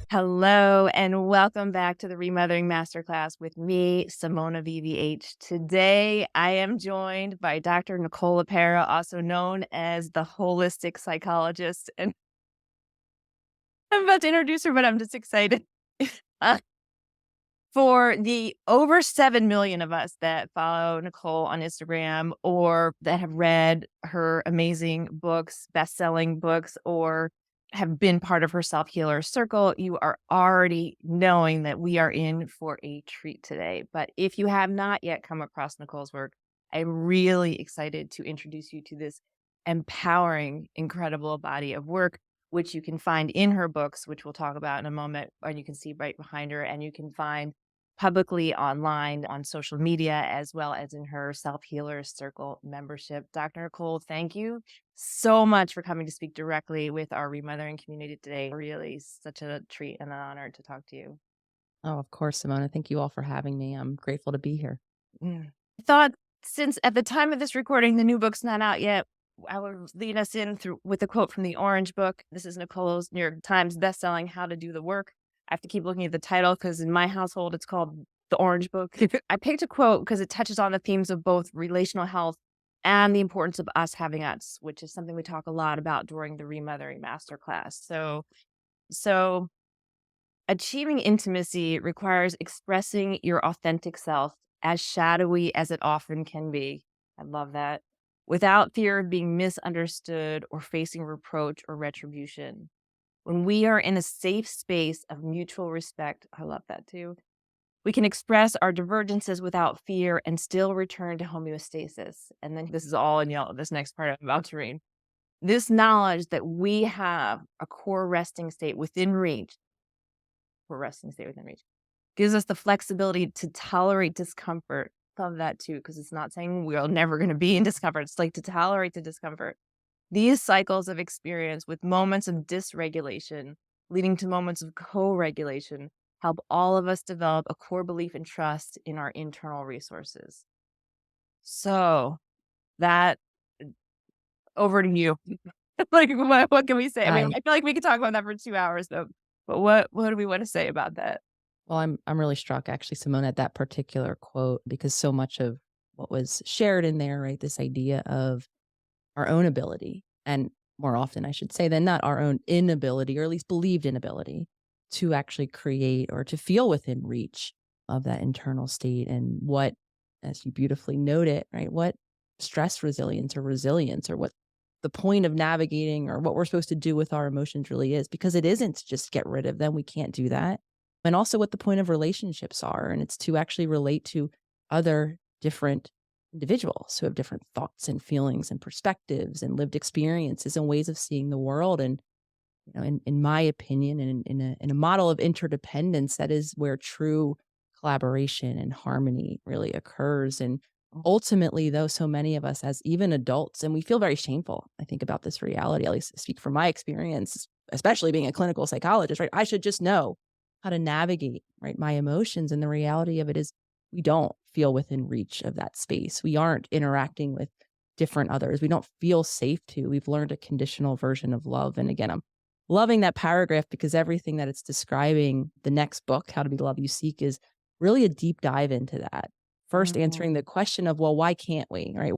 Hello, and welcome back to the reMothering Masterclass with me, Simona VVH. Today, I am joined by Dr. Nicole LePera, also known as the holistic psychologist. And I'm about to introduce her, but I'm just excited. Uh, for the over 7 million of us that follow Nicole on Instagram or that have read her amazing books, best-selling books, or have been part of her self-healer circle, you are already knowing that we are in for a treat today. But if you have not yet come across Nicole's work, I'm really excited to introduce you to this empowering, incredible body of work, which you can find in her books, which we'll talk about in a moment, and you can see right behind her, and you can find publicly online on social media, as well as in her self-healer circle membership. Dr. Nicole, thank you so much for coming to speak directly with our remothering community today. Really such a treat and an honor to talk to you. Oh, of course, Simona. Thank you all for having me. I'm grateful to be here. I thought since at the time of this recording, the new book's not out yet, I would lead us in through with a quote from the Orange Book. This is Nicole's New York Times bestselling How to Do the Work. I have to keep looking at the title because in my household, it's called The Orange Book. I picked a quote because it touches on the themes of both relational health and the importance of us having us, which is something we talk a lot about during the remothering masterclass. So achieving intimacy requires expressing your authentic self, as shadowy as it often can be. I love that. Without fear of being misunderstood or facing reproach or retribution. When we are in a safe space of mutual respect, I love that too. We can express our divergences without fear and still return to homeostasis. And then this is all in yellow, this next part I'm about to read. This knowledge that we have a core resting state within reach, core resting state within reach, gives us the flexibility to tolerate discomfort. Love that too, because it's not saying we're never going to be in discomfort. It's like to tolerate the discomfort. These cycles of experience with moments of dysregulation leading to moments of co-regulation help all of us develop a core belief and trust in our internal resources. So that over to you. Like what can we say? I mean, I I feel like we could talk about that for 2 hours though. But what do we want to say about that? well, I'm really struck actually, Simona, at that particular quote because so much of what was shared in there, right? This idea of our own ability, and more often, I should say, than not our own inability, or at least believed inability, to actually create or to feel within reach of that internal state, and what, as you beautifully note it, right? What stress resilience, or what the point of navigating, or what we're supposed to do with our emotions really is, because it isn't to just get rid of them. We can't do that. And also what the point of relationships are. And it's to actually relate to other different individuals who have different thoughts and feelings and perspectives and lived experiences and ways of seeing the world. And in my opinion, and in a model of interdependence, that is where true collaboration and harmony really occurs. And ultimately, though, so many of us, as even adults, and we feel very shameful, I think, about this reality. At least speak from my experience, especially being a clinical psychologist. Right, I should just know how to navigate, right, my emotions. And the reality of it is, we don't feel within reach of that space. We aren't interacting with different others. We don't feel safe to. We've learned a conditional version of love. And again, I'm loving that paragraph because everything that it's describing, the next book, How to Be the Love You Seek, is really a deep dive into that. First, answering the Mhm. question of, well, why can't we, right?